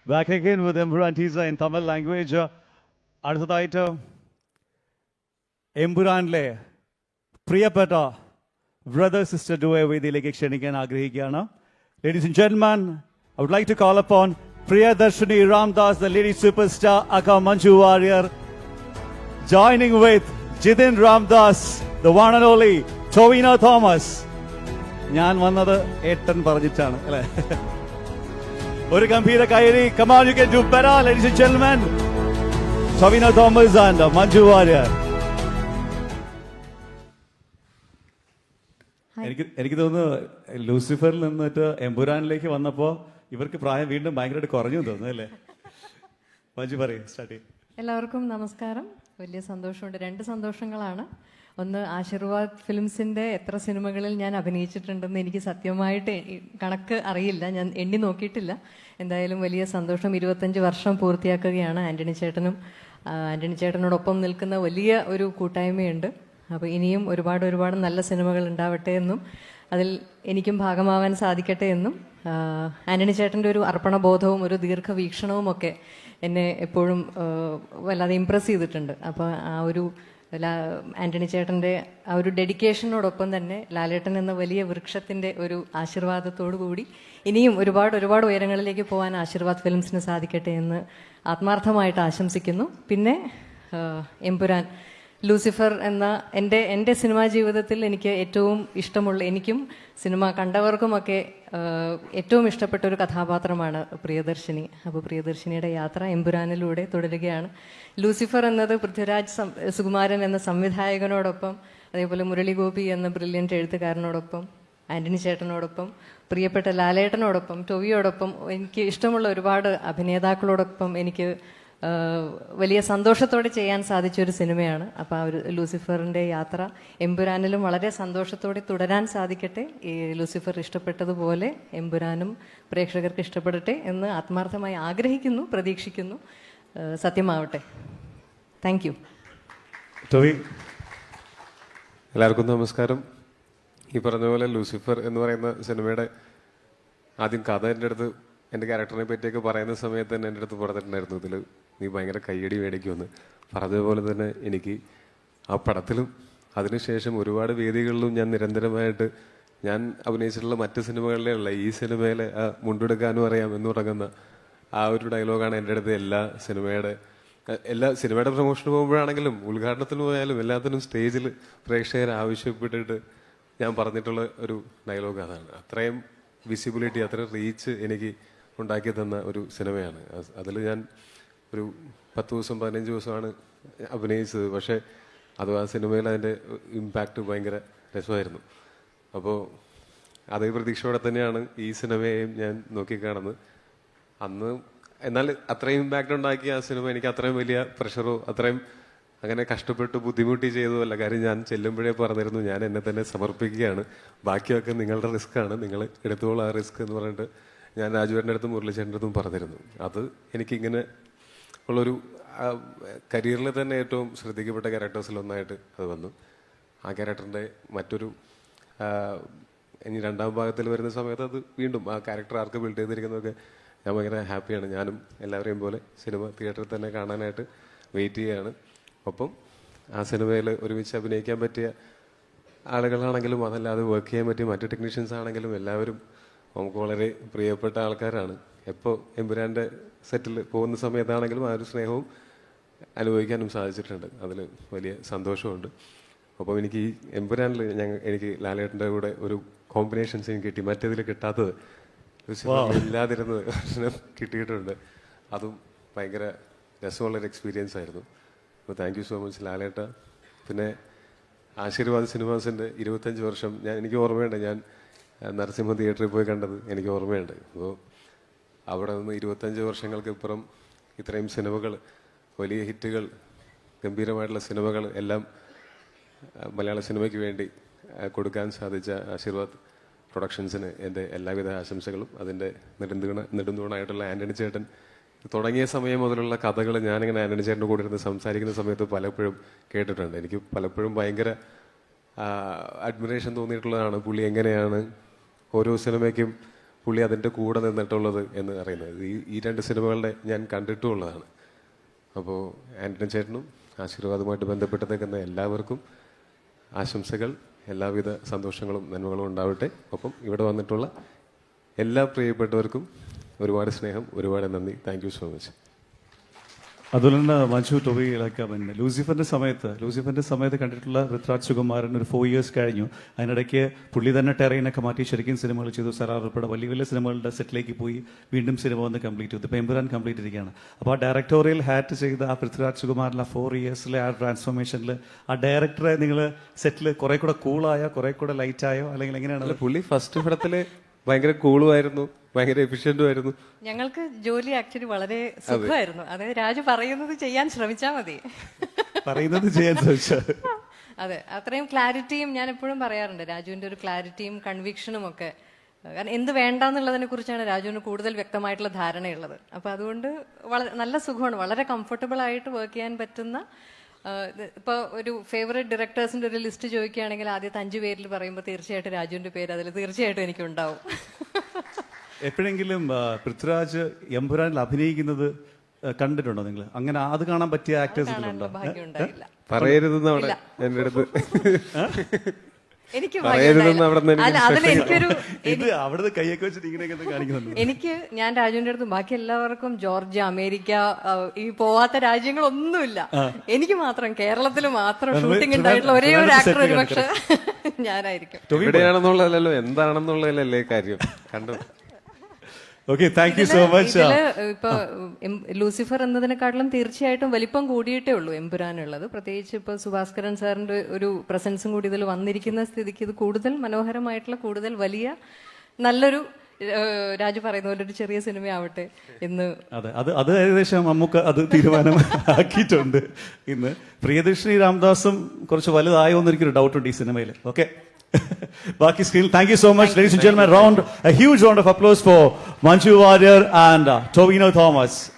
Back again with Empuran teaser in Tamil language. അടുത്തതായിട്ട് എമ്പുരാനിലെ പ്രിയപ്പെട്ട brother sister ഡുവെ വേദിയിലേക്ക് ക്ഷണിക്കാൻ ആഗ്രഹിക്കുകയാണ്. Ladies and gentlemen, I would like to call upon Priyadarshini Ramdas, the lady superstar Akka Manju Warrior, joining with Jithin Ramdas, the one and only Tovino Thomas. ഞാൻ വന്നത് ഏട്ടൻ പറഞ്ഞിട്ടാണ് അല്ലേ? ഒരു ഗംഭീര കൈയടി. Come on, you can do better, ladies and gentlemen. Tovino Thomas and Manju Warrior. എനിക്ക് തോന്നുന്നു ലൂസിഫറിൽ നിന്നിട്ട് എമ്പുരാനിലേക്ക് വന്നപ്പോൾ ഇവർക്ക് പ്രായം വീണ്ടും ഭയങ്കരമായിട്ട് കുറഞ്ഞു തോന്നുന്നു അല്ലേ? മഞ്ജു പറയും, സ്റ്റാർട്ട് ചെയ്യും. എല്ലാവർക്കും നമസ്കാരം. വലിയ സന്തോഷമുണ്ട്. 2 സന്തോഷങ്ങളാണ്. ഒന്ന്, ആശീർവാദ് ഫിലിംസിൻ്റെ എത്ര സിനിമകളിൽ ഞാൻ അഭിനയിച്ചിട്ടുണ്ടെന്ന് എനിക്ക് സത്യമായിട്ട് കണക്ക് അറിയില്ല, ഞാൻ എണ്ണി നോക്കിയിട്ടില്ല. എന്തായാലും വലിയ സന്തോഷം. 25 വർഷം പൂർത്തിയാക്കുകയാണ്. ആൻ്റണി ചേട്ടനോടൊപ്പം നിൽക്കുന്ന വലിയ ഒരു കൂട്ടായ്മയുണ്ട്. അപ്പോൾ ഇനിയും ഒരുപാട് നല്ല സിനിമകൾ ഉണ്ടാവട്ടെ എന്നും അതിൽ എനിക്കും ഭാഗമാവാൻ സാധിക്കട്ടെ എന്നും ആൻ്റണി ചേട്ടൻ്റെ ഒരു അർപ്പണബോധവും ഒരു ദീർഘവീക്ഷണവും ഒക്കെ എന്നെ എപ്പോഴും വല്ലാതെ ഇമ്പ്രസ് ചെയ്തിട്ടുണ്ട്. അപ്പോൾ ആ ഒരു ആൻ്റണി ചേട്ടൻ്റെ ആ ഒരു ഡെഡിക്കേഷനോടൊപ്പം തന്നെ ലാലേട്ടൻ എന്ന വലിയ വൃക്ഷത്തിൻ്റെ ഒരു ആശീർവാദത്തോടു കൂടി ഇനിയും ഒരുപാട് ഉയരങ്ങളിലേക്ക് പോകാൻ ആശീർവാദ് ഫിലിംസിന് സാധിക്കട്ടെ എന്ന് ആത്മാർത്ഥമായിട്ട് ആശംസിക്കുന്നു. പിന്നെ എമ്പുരാൻ, ലൂസിഫർ എന്ന എൻ്റെ സിനിമാ ജീവിതത്തിൽ എനിക്ക് ഏറ്റവും ഇഷ്ടമുള്ള, എനിക്കും സിനിമ കണ്ടവർക്കുമൊക്കെ ഏറ്റവും ഇഷ്ടപ്പെട്ട ഒരു കഥാപാത്രമാണ് പ്രിയദർശിനി. അപ്പോൾ പ്രിയദർശിനിയുടെ യാത്ര എമ്പുരാനിലൂടെ തുടരുകയാണ്. ലൂസിഫർ എന്നത് പൃഥ്വിരാജ് സുകുമാരൻ എന്ന സംവിധായകനോടൊപ്പം, അതേപോലെ മുരളി ഗോപി എന്ന ബ്രില്യൻ്റ് എഴുത്തുകാരനോടൊപ്പം, ആൻ്റണി ചേട്ടനോടൊപ്പം, പ്രിയപ്പെട്ട ലാലേട്ടനോടൊപ്പം, ടൊവിയോടൊപ്പം, എനിക്ക് ഇഷ്ടമുള്ള ഒരുപാട് അഭിനേതാക്കളോടൊപ്പം എനിക്ക് വലിയ സന്തോഷത്തോടെ ചെയ്യാൻ സാധിച്ചൊരു സിനിമയാണ്. അപ്പോൾ ആ ഒരു ലൂസിഫറിൻ്റെ യാത്ര എമ്പുരാനിലും വളരെ സന്തോഷത്തോടെ തുടരാൻ സാധിക്കട്ടെ. ഈ ലൂസിഫർ ഇഷ്ടപ്പെട്ടതുപോലെ എമ്പുരാനും പ്രേക്ഷകർക്ക് ഇഷ്ടപ്പെടട്ടെ എന്ന് ആത്മാർത്ഥമായി ആഗ്രഹിക്കുന്നു, പ്രതീക്ഷിക്കുന്നു. സത്യമാവട്ടെ. Thank you. എല്ലാവർക്കും നമസ്കാരം. ഈ പറഞ്ഞ പോലെ ലൂസിഫർ എന്ന് പറയുന്ന സിനിമയുടെ ആദ്യം കഥ എൻ്റെ ക്യാരക്ടറിനെ പറ്റിയൊക്കെ പറയുന്ന സമയത്ത് തന്നെ എൻ്റെ അടുത്ത് പറഞ്ഞിട്ടുണ്ടായിരുന്നു, ഇതിൽ നീ ഭയങ്കര കയ്യടി മേടിക്കുമെന്ന്. പറഞ്ഞതുപോലെ തന്നെ എനിക്ക് ആ പടത്തിലും അതിനുശേഷം ഒരുപാട് വേദികളിലും ഞാൻ നിരന്തരമായിട്ട് ഞാൻ അഭിനയിച്ചിട്ടുള്ള മറ്റ് സിനിമകളിലുള്ള ഈ സിനിമയിലെ ആ മുണ്ടെടുക്കാനും അറിയാം എന്ന് തുടങ്ങുന്ന ആ ഒരു ഡയലോഗാണ് എൻ്റെ അടുത്ത് എല്ലാ സിനിമയുടെ പ്രൊമോഷന് പോകുമ്പോഴാണെങ്കിലും ഉദ്ഘാടനത്തിന് പോയാലും എല്ലാത്തിനും സ്റ്റേജിൽ പ്രേക്ഷകരെ ആവശ്യപ്പെട്ടിട്ട് ഞാൻ പറഞ്ഞിട്ടുള്ള ഒരു ഡയലോഗ് അതാണ്. അത്രയും വിസിബിലിറ്റി, അത്രയും റീച്ച് എനിക്ക് ഉണ്ടാക്കി തന്ന ഒരു സിനിമയാണ്. അതിൽ ഞാൻ ഒരു 10 ദിവസം 15 ദിവസമാണ് അഭിനയിച്ചത്. പക്ഷേ അത് ആ സിനിമയിൽ അതിൻ്റെ ഇമ്പാക്റ്റ് ഭയങ്കര രസമായിരുന്നു. അപ്പോൾ അതേ പ്രതീക്ഷയോടെ തന്നെയാണ് ഈ സിനിമയെയും ഞാൻ നോക്കിക്കാണുന്നത്. അന്ന് എന്നാൽ അത്രയും ഇമ്പാക്റ്റ് ഉണ്ടാക്കിയ ആ സിനിമ എനിക്ക് അത്രയും വലിയ പ്രഷറോ അത്രയും അങ്ങനെ കഷ്ടപ്പെട്ട് ബുദ്ധിമുട്ടി ചെയ്തതല്ല. കാര്യം ഞാൻ ചെല്ലുമ്പോഴേ പറഞ്ഞിരുന്നു, ഞാൻ എന്നെ തന്നെ സമർപ്പിക്കുകയാണ്, ബാക്കിയൊക്കെ നിങ്ങളുടെ റിസ്ക്കാണ്, നിങ്ങൾ എടുത്തോളൂ ആ റിസ്ക് എന്ന് പറഞ്ഞിട്ട് ഞാൻ രാജുവേട്ടൻ്റെ അടുത്തും മുരളിച്ചേട്ടൻ്റെ അടുത്തും പറഞ്ഞിരുന്നു. അത് എനിക്കിങ്ങനെ ഉള്ളൊരു കരിയറിൽ തന്നെ ഏറ്റവും ശ്രദ്ധിക്കപ്പെട്ട ക്യാരക്ടേഴ്സിലൊന്നായിട്ട് അത് വന്നു. ആ ക്യാരക്ടറിൻ്റെ മറ്റൊരു ഇനി 2ാം ഭാഗത്തിൽ വരുന്ന സമയത്ത് അത് വീണ്ടും ആ ക്യാരക്ടർ ആർക്ക് ബിൽഡ് ചെയ്തിരിക്കുന്നതൊക്കെ ഞാൻ ഭയങ്കര ഹാപ്പിയാണ്. ഞാനും എല്ലാവരെയും പോലെ സിനിമ തിയേറ്ററിൽ തന്നെ കാണാനായിട്ട് വെയിറ്റ് ചെയ്യുകയാണ്. ഒപ്പം ആ സിനിമയിൽ ഒരുമിച്ച് അഭിനയിക്കാൻ പറ്റിയ ആളുകളാണെങ്കിലും അതല്ലാതെ വർക്ക് ചെയ്യാൻ പറ്റിയ മറ്റു ടെക്നീഷ്യൻസ് ആണെങ്കിലും എല്ലാവരും നമുക്ക് വളരെ പ്രിയപ്പെട്ട ആൾക്കാരാണ്. എപ്പോൾ എമ്പുരാൻ്റെ സെറ്റിൽ പോകുന്ന സമയത്താണെങ്കിലും ആ ഒരു സ്നേഹവും അനുഭവിക്കാനും സാധിച്ചിട്ടുണ്ട്. അതിൽ വലിയ സന്തോഷമുണ്ട്. അപ്പം എനിക്ക് ഈ എമ്പുരാനിൽ എനിക്ക് ലാലേട്ടൻ്റെ കൂടെ ഒരു കോമ്പിനേഷൻസ് എനിക്ക് കിട്ടി, മറ്റേതിൽ കിട്ടാത്തത് ഇല്ലാതിരുന്നത് കിട്ടിയിട്ടുണ്ട്. അതും ഭയങ്കര രസമുള്ളൊരു എക്സ്പീരിയൻസ് ആയിരുന്നു. അപ്പോൾ താങ്ക് യു സോ മച്ച് ലാലേട്ട. പിന്നെ ആശീർവാദ് സിനിമാസിൻ്റെ 25 വർഷം എനിക്ക് ഓർമ്മയുണ്ട്. ഞാൻ നരസിംഹ തിയേറ്ററിൽ പോയി കണ്ടത് എനിക്ക് ഓർമ്മയുണ്ട്. അപ്പോൾ അവിടെ നിന്ന് 25 വർഷങ്ങൾക്ക് ഇപ്പുറം ഇത്രയും സിനിമകൾ, വലിയ ഹിറ്റുകൾ, ഗംഭീരമായിട്ടുള്ള സിനിമകൾ എല്ലാം മലയാള സിനിമയ്ക്ക് വേണ്ടി കൊടുക്കാൻ സാധിച്ച ആശീർവാദ് പ്രൊഡക്ഷൻസിന് എൻ്റെ എല്ലാവിധ ആശംസകളും. അതിൻ്റെ നെടുന്തൂണായിട്ടുള്ള ആൻ്റണി ചേട്ടൻ തുടങ്ങിയ സമയം മുതലുള്ള കഥകൾ ഞാനിങ്ങനെ ആൻ്റണി ചേട്ടൻ്റെ കൂടെ ഇരുന്ന് സംസാരിക്കുന്ന സമയത്ത് പലപ്പോഴും കേട്ടിട്ടുണ്ട്. എനിക്ക് പലപ്പോഴും ഭയങ്കര അഡ്മിറേഷൻ തോന്നിയിട്ടുള്ളതാണ് പുള്ളി എങ്ങനെയാണ് ഓരോ സിനിമയ്ക്കും പുള്ളി അതിൻ്റെ കൂടെ നിന്നിട്ടുള്ളത് എന്ന് അറിയുന്നത്. ഈ രണ്ട് സിനിമകളുടെ ഞാൻ കണ്ടിട്ടുമുള്ളതാണ്. അപ്പോൾ ആൻ്റണി ചേട്ടനും ആശീർവാദവുമായിട്ട് ബന്ധപ്പെട്ട് നിൽക്കുന്ന എല്ലാവർക്കും ആശംസകൾ, എല്ലാവിധ സന്തോഷങ്ങളും നന്മകളും ഉണ്ടാവട്ടെ. ഒപ്പം ഇവിടെ വന്നിട്ടുള്ള എല്ലാ പ്രിയപ്പെട്ടവർക്കും ഒരുപാട് സ്നേഹം, ഒരുപാട് നന്ദി. Thank you so much. അതുപോലെ തന്നെ മഞ്ജു ടോബിയിലൊക്കെ പിന്നെ ലൂസിഫറിന്റെ സമയത്ത് കണ്ടിട്ടുള്ള പൃഥ്വിരാജ് സുകുമാരൻ ഒരു 4 years കഴിഞ്ഞു. അതിനിടയ്ക്ക് പുള്ളി തന്നെ ടെറൈനൊക്കെ മാറ്റി ശരിക്കും സിനിമകൾ ചെയ്തു. സറാർ ഉൾപ്പെടെ വലിയ വലിയ സിനിമകളുടെ സെറ്റിലേക്ക് പോയി വീണ്ടും സിനിമ വന്ന് കംപ്ലീറ്റ് ചെയ്തു. ഇപ്പോൾ എമ്പുരാൻ കംപ്ലീറ്റ് ഇരിക്കുകയാണ്. അപ്പോൾ ആ ഡയറക്ടോറിയൽ ഹാറ്റ് ചെയ്ത ആ പൃഥ്വിരാജ് സുകുമാരൻ 4 yearsലെ ആ ട്രാൻസ്ഫോർമേഷനിൽ ആ ഡയറക്ടറെ നിങ്ങൾ സെറ്റിൽ കുറെ കൂടെ കൂളായോ, കുറെ കൂടെ ലൈറ്റായോ, അല്ലെങ്കിൽ എങ്ങനെയാണ്? പുള്ളി ഫസ്റ്റ് പടത്തില് ഭയങ്കര കൂളുമായിരുന്നു, ഭയങ്കര എഫിഷ്യന്റും ആയിരുന്നു. ഞങ്ങൾക്ക് ജോലി ആക്ച്വലി വളരെ സുഖമായിരുന്നു. അതായത് രാജു പറയുന്നത് ചെയ്യാൻ ശ്രമിച്ചാൽ മതി. പറയുന്നത് ചെയ്യാൻ ശ്രമിച്ചാൽ അതെ, അത്രയും ക്ലാരിറ്റിയും ഞാൻ എപ്പോഴും പറയാറുണ്ട്, രാജുവിന്റെ ഒരു ക്ലാരിറ്റിയും കൺവിക്ഷനും ഒക്കെ. കാരണം എന്ത് വേണ്ടെന്നുള്ളതിനെ കുറിച്ചാണ് രാജുവിന് കൂടുതൽ വ്യക്തമായിട്ടുള്ള ധാരണയുള്ളത്. അപ്പൊ അതുകൊണ്ട് വളരെ നല്ല സുഖമാണ്, വളരെ കംഫർട്ടബിൾ ആയിട്ട് വർക്ക് ചെയ്യാൻ പറ്റുന്ന. ഇപ്പൊ ഒരു ഫേവറേറ്റ് ഡയറക്ടേഴ്സിന്റെ ഒരു ലിസ്റ്റ് ചോദിക്കുകയാണെങ്കിൽ ആദ്യത്തെ 5 പേരിൽ പറയുമ്പോൾ തീർച്ചയായിട്ടും രാജുവിന്റെ പേര് അതിൽ തീർച്ചയായിട്ടും എനിക്കുണ്ടാവും. എപ്പോഴെങ്കിലും പൃഥ്വിരാജ് എമ്പുരാനിൽ അഭിനയിക്കുന്നത് കണ്ടിട്ടുണ്ടോ നിങ്ങൾ? അങ്ങനെ അത് കാണാൻ പറ്റിയ ആക്ടേഴ്സ് ഉണ്ടോ? ഭാഗ്യം ഉണ്ടായില്ല. പറയരുതെന്ന് അവിടെ എൻ്റെ അടുത്ത് എനിക്ക് ഇത് അവിടുന്ന് കൈയൊക്കെ വെച്ചിട്ട് ഇങ്ങനെയൊക്കെ കാണിക്കുന്നുണ്ട്. എനിക്ക് ഞാൻ രാജുവിന്റെ അടുത്ത് ബാക്കി എല്ലാവർക്കും ജോർജിയ, അമേരിക്ക, ഈ പോവാത്ത രാജ്യങ്ങളൊന്നുമില്ല. എനിക്ക് മാത്രം കേരളത്തിൽ മാത്രം ഷൂട്ടിംഗ് ഉണ്ടായിട്ടുള്ള ഒരേ ഒരു ആക്ടർ ഒരു പക്ഷെ ഞാനായിരിക്കും. എവിടെയാണെന്നുള്ളതല്ലോ എന്താണെന്നുള്ളതല്ലേ കാര്യം. കണ്ടു. Okay, thank you so much. ഇപ്പൊ ലൂസിഫർ എന്നതിനെക്കാട്ടിലും തീർച്ചയായിട്ടും വലിപ്പം കൂടിയിട്ടേ ഉള്ളൂ എമ്പുരാനുള്ളത്. പ്രത്യേകിച്ച് ഇപ്പൊ സുഭാസ്കരൻ സാറിന്റെ ഒരു പ്രസൻസും കൂടി ഇതിൽ വന്നിരിക്കുന്ന സ്ഥിതിക്ക് ഇത് കൂടുതൽ മനോഹരമായിട്ടുള്ള, കൂടുതൽ വലിയ നല്ലൊരു, രാജു പറയുന്ന പോലെ ഒരു ചെറിയ സിനിമയാവട്ടെ എന്ന്. അതെ, അത് ഏകദേശം നമുക്ക് അത് തീരുമാനം ആക്കിയിട്ടുണ്ട്. ഇന്ന് പ്രിയദർശിനി രാംദാസും കുറച്ച് വലുതായോ എന്നൊരിക്കലും ഡൗട്ട് ഉണ്ട് ഈ സിനിമയിൽ. Okay, Baki screen. Thank you so much, ladies and gentlemen. A huge round of applause for Manju Warrier and Tovino Thomas.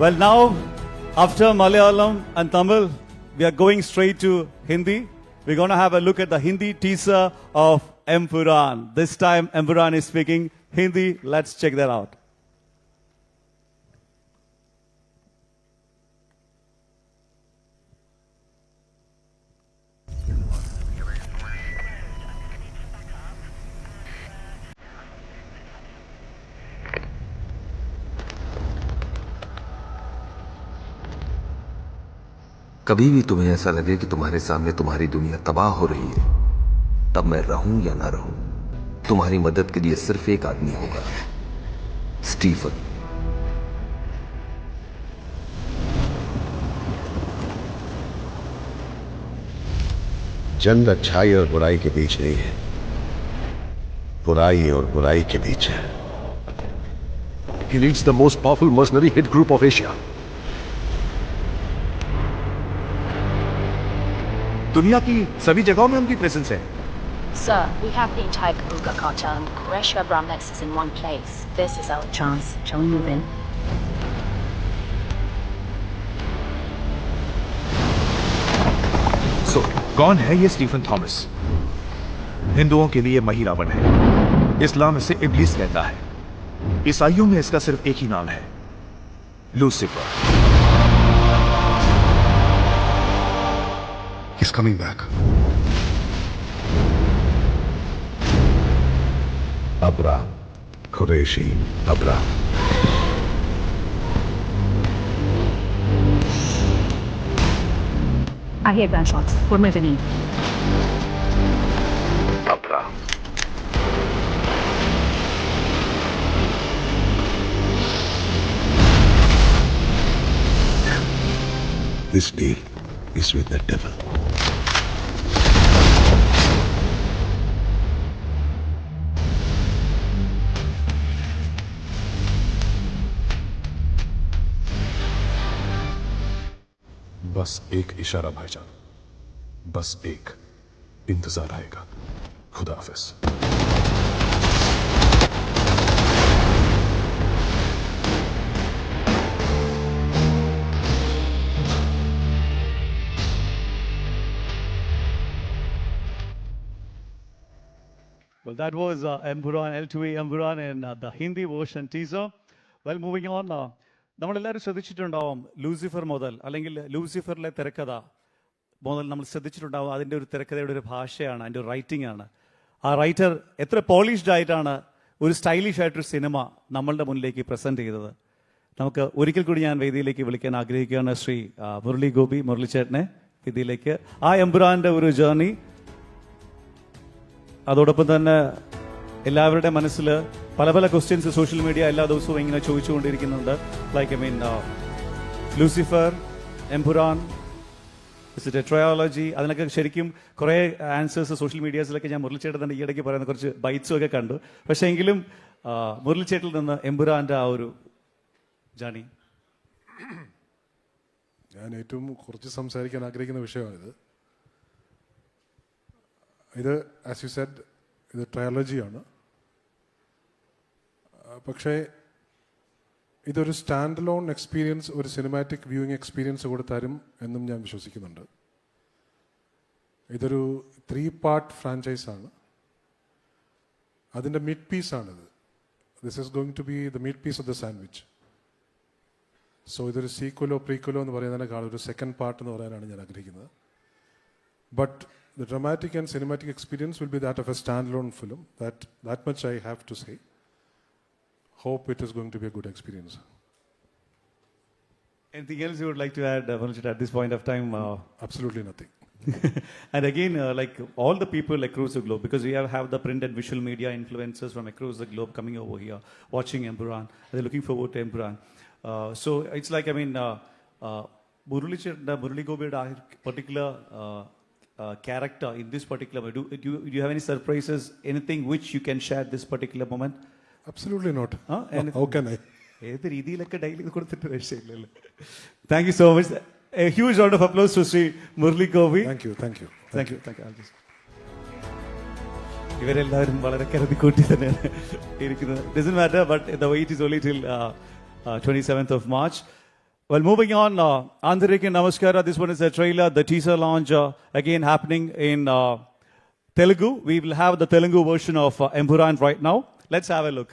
Well, now, after Malayalam and Tamil, we are going straight to Hindi. We're going to have a look at the Hindi teaser of Empuran. This time, Empuran is speaking Hindi. Let's check that out. कभी भी तुम्हें ऐसा लगे कि तुम्हारे सामने तुम्हारी दुनिया तबाह हो रही है, तब मैं रहूं या ना रहूं, तुम्हारी मदद के लिए सिर्फ एक आदमी होगा, स्टीफन। जंग अच्छाई और बुराई के बीच नहीं है, बुराई और बुराई के बीच है। He leads the most powerful mercenary hit group of Asia. दुनिया की सभी जगहों में उनकी प्रेजेंस है। Sir, we have the entire Kabuga cartel and the Quresh Abraham Nexus in one place. This is our chance. Shall we move in? So, कौन है ये स्टीफन थॉमस? हिंदुओं के लिए महिरावण है, इस्लाम इसे इब्लीस कहता है, ईसाइयों में इसका सिर्फ एक ही नाम है, Lucifer. He's coming back. Abra, Qureshi, Abra. I hear gunshots. We're moving in. Abra. This deal is with the devil. बस एक इशारा भाईजान, बस एक इंतजार आएगा। खुदा हाफिज। Well, that was Empuran, L2A Empuran in the Hindi version teaser. Well, moving on. നമ്മളെല്ലാവരും ശ്രദ്ധിച്ചിട്ടുണ്ടാവും ലൂസിഫർ മുതൽ അല്ലെങ്കിൽ ലൂസിഫറിലെ തിരക്കഥ മുതൽ നമ്മൾ ശ്രദ്ധിച്ചിട്ടുണ്ടാവും അതിൻ്റെ ഒരു തിരക്കഥയുടെ ഒരു ഭാഷയാണ്, അതിൻ്റെ ഒരു റൈറ്റിംഗ് ആണ്. ആ റൈറ്റർ എത്ര പോളിഷ്ഡ് ആയിട്ടാണ് ഒരു സ്റ്റൈലിഷ് ആയിട്ടൊരു സിനിമ നമ്മളുടെ മുന്നിലേക്ക് പ്രസൻറ്റ് ചെയ്തത്. നമുക്ക് ഒരിക്കൽ കൂടി ഞാൻ വേദിയിലേക്ക് വിളിക്കാൻ ആഗ്രഹിക്കുകയാണ് ശ്രീ മുരളി ഗോപി, മുരളിച്ചേട്ടനെ വേദിയിലേക്ക്. ആ എംപുരാൻ്റെ ഒരു ജേർണി, അതോടൊപ്പം തന്നെ എല്ലാവരുടെ മനസ്സിൽ പല പല ക്വസ്റ്റ്യൻസ് സോഷ്യൽ മീഡിയ എല്ലാ ദിവസവും ഇങ്ങനെ ചോദിച്ചുകൊണ്ടിരിക്കുന്നുണ്ട്. ലൈക്ക് ലൂസിഫർ, എംപുരാൻ, ട്രയോളജി, അതിനൊക്കെ ശരിക്കും കുറേ ആൻസേഴ്സ് സോഷ്യൽ മീഡിയാസിലൊക്കെ ഞാൻ മുരളിച്ചേട്ടൻ്റെ ഈയിടയ്ക്ക് പറയുന്ന കുറച്ച് ബൈറ്റ്സും ഒക്കെ കണ്ടു. പക്ഷേ എങ്കിലും മുരളിച്ചേട്ടിൽ നിന്ന് എംപുരാൻ്റെ ആ ഒരു ജേർണി. ഞാൻ ഏറ്റവും കുറച്ച് സംസാരിക്കാൻ ആഗ്രഹിക്കുന്ന വിഷയമാണിത്. ഇത് ആസ് യു സെഡ്, ഇത് ട്രയോളജിയാണ്. പക്ഷേ ഇതൊരു സ്റ്റാൻഡ് ലോൺ എക്സ്പീരിയൻസ്, ഒരു സിനിമാറ്റിക് വ്യൂയിങ് എക്സ്പീരിയൻസ് കൂടെ തരും എന്നും ഞാൻ വിശ്വസിക്കുന്നുണ്ട്. ഇതൊരു 3 പാർട്ട് ഫ്രാഞ്ചൈസാണ്. അതിൻ്റെ മിഡ് പീസാണിത്. This is going to be the mid piece of the sandwich. So ഇതൊരു സീക്വലോ പ്രീക്വലോ എന്ന് പറയുന്നതിനേക്കാൾ ഒരു സെക്കൻഡ് പാർട്ട് എന്ന് പറയാനാണ് ഞാൻ ആഗ്രഹിക്കുന്നത്. But the dramatic and cinematic experience will be that of a standalone film. That much I have to say. Hope it is going to be a good experience. Anything else you would like to add, Muruchit, at this point of time? Absolutely nothing. And again, like all the people across the globe, because we have the print and visual media influencers from across the globe coming over here, watching Empuran. They're looking forward to Empuran. So it's like, Murali Gobi, particular character in this particular moment. Do you have any surprises, anything which you can share this particular moment? Absolutely not. How can I? ഏത് രീതിയിലൊക്കെ daily കൊടുത്തിട്ട് രക്ഷയില്ലല്ലോ. Thank you so much. A huge round of applause to Shri Murali Gopi. Thank you. ഇവരെല്ലാവരും വളരെ കരുതിക്കൂട്ടി തന്നെയാണ് ഇരിക്കുന്നത്. Doesn't matter, but the wait is only till 27th of March. Well, moving on, Antariki Namaskara. This one is a trailer, the teaser launch again happening in Telugu. We will have the Telugu version of Empuran right now. Let's have a look.